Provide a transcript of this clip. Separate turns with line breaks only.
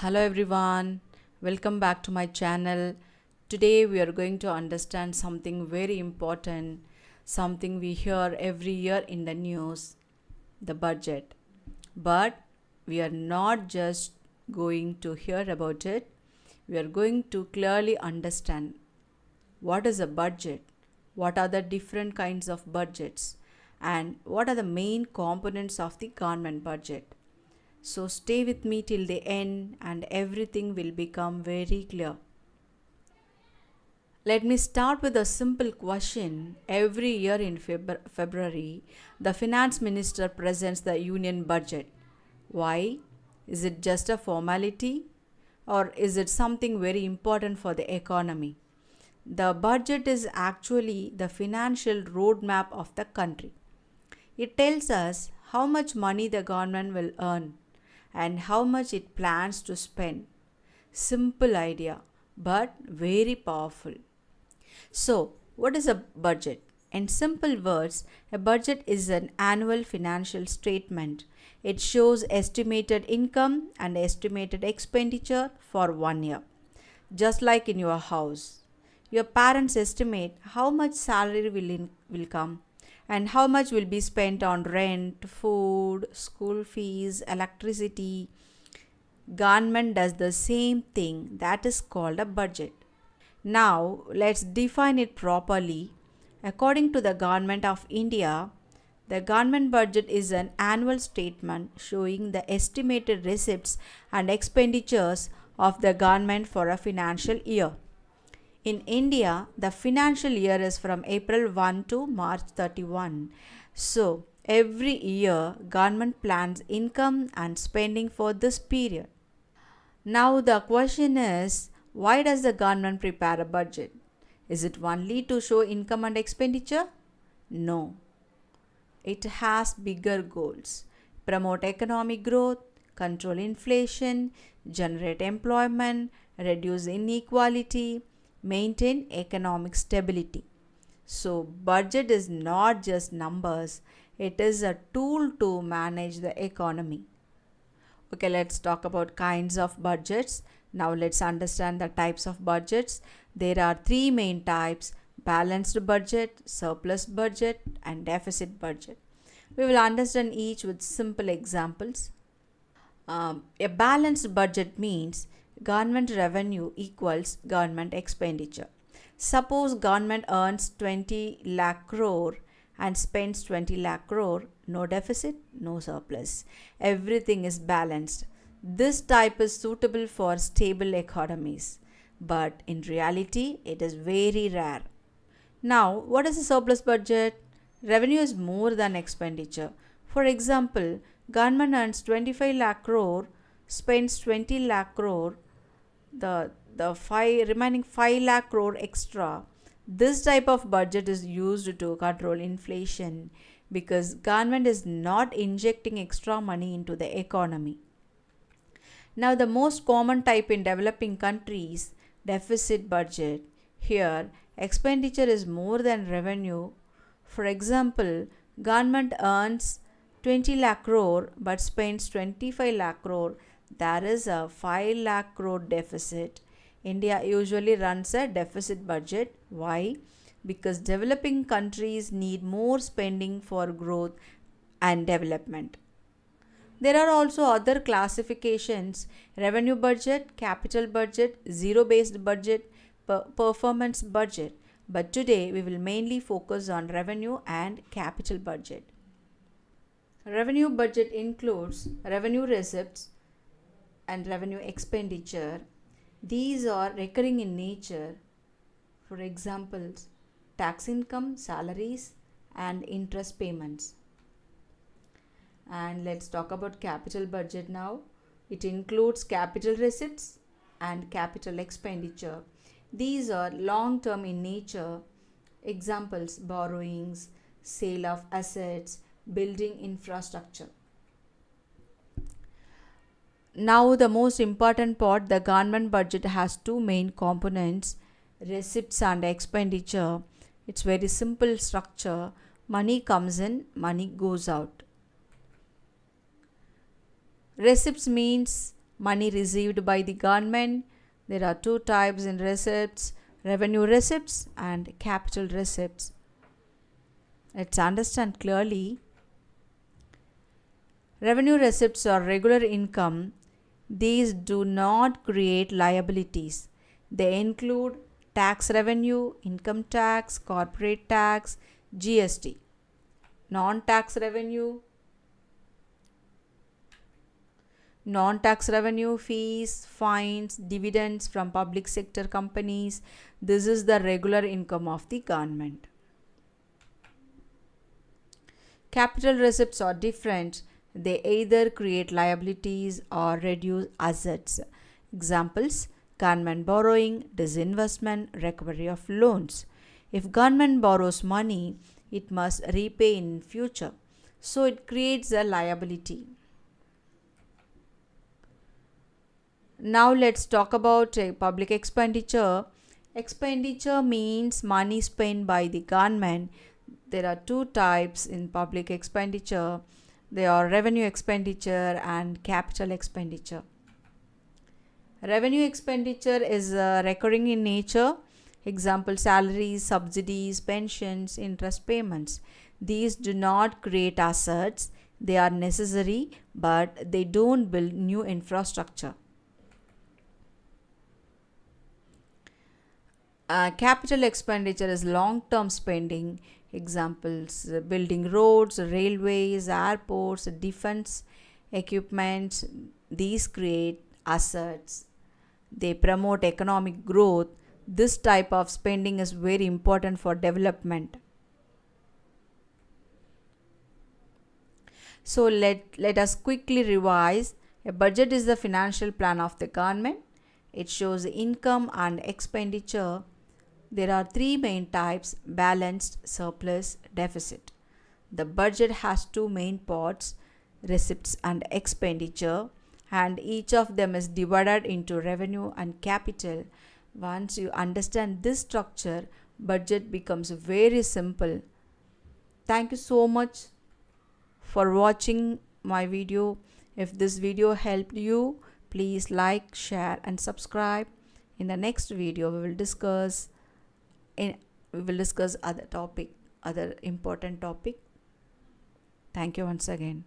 Hello everyone, welcome back to my channel. Today we are going to understand something very important, something we hear every year in the news, the budget. But we are not just going to hear about it, we are going to clearly understand what is a budget, what are the different kinds of budgets, and what are the main components of the government budget. So stay with me till the end and everything will become very clear. Let me start with a simple question. Every year in February, the finance minister presents the union budget. Why? Is it just a formality or is it something very important for the economy? The budget is actually the financial roadmap of the country. It tells us how much money the government will earn and how much it plans to spend. Simple idea, but very powerful. So, what is a budget? In simple words, a budget is an annual financial statement. It shows estimated income and estimated expenditure for 1 year. Just like in your house, your parents estimate how much salary will come and how much will be spent on rent, food, school fees, electricity. Government does the same thing, that is called a budget. Now, let's define it properly. According to the Government of India, the government budget is an annual statement showing the estimated receipts and expenditures of the government for a financial year. In India, the financial year is from April 1 to March 31. So, every year, government plans income and spending for this period. Now, the question is, why does the government prepare a budget? Is it only to show income and expenditure? No. It has bigger goals. Promote economic growth, control inflation, generate employment, reduce inequality, maintain economic stability. So, budget is not just numbers, it is a tool to manage the economy. Okay, let's talk about kinds of budgets. Now, let's understand the types of budgets. There are three main types: balanced budget, surplus budget, and deficit budget. We will understand each with simple examples. A balanced budget means government revenue equals government expenditure. Suppose government earns 20 lakh crore and spends 20 lakh crore, no deficit, no surplus. Everything is balanced. This type is suitable for stable economies, but in reality, it is very rare. Now, what is a surplus budget? Revenue is more than expenditure. For example, government earns 25 lakh crore, spends 20 lakh crore, the remaining 5 lakh crore extra. This type of budget is used to control inflation because government is not injecting extra money into the economy. Now, the most common type in developing countries, deficit budget. Here, expenditure is more than revenue. For example, government earns 20 lakh crore but spends 25 lakh crore. There is a 5 lakh crore deficit. India usually runs a deficit budget. Why? Because developing countries need more spending for growth and development. There are also other classifications: revenue budget, capital budget, zero based budget, performance budget. But today we will mainly focus on revenue and capital budget. Revenue budget includes revenue receipts and revenue expenditure. These are recurring in nature. For example, tax income, salaries, and interest payments. And let's talk about capital budget now. It includes capital receipts and capital expenditure. These are long term in nature. Examples: borrowings, sale of assets, building infrastructure. Now, the most important part, the government budget has two main components: receipts and expenditure. It's very simple structure. Money comes in, money goes out. Receipts means money received by the government. There are two types in receipts: revenue receipts and capital receipts. Let's understand clearly. Revenue receipts are regular income. These do not create liabilities. They include tax revenue, income tax, corporate tax, GST. Non-tax revenue, fees, fines, dividends from public sector companies. This is the regular income of the government. Capital receipts are different. They either create liabilities or reduce assets. Examples: government borrowing, disinvestment, recovery of loans. If government borrows money, it must repay in future, so it creates a liability. Now let's talk about public expenditure. Expenditure means money spent by the government. There are two types in public expenditure. They are revenue expenditure and capital expenditure. Revenue expenditure is recurring in nature. Example: salaries, subsidies, pensions, interest payments. These do not create assets. They are necessary, but they don't build new infrastructure. Capital expenditure is long-term spending. Examples: building roads, railways, airports, defense equipment. These create assets. They promote economic growth. This type of spending is very important for development. So let us quickly revise. A budget is the financial plan of the government. It shows income and expenditure. There are three main types: balanced, surplus, deficit. The budget has two main parts: receipts and expenditure, and each of them is divided into revenue and capital. Once you understand this structure, budget becomes very simple. Thank you so much for watching my video. If this video helped you, please like, share and subscribe. In the next video we will discuss other important topic. Thank you once again.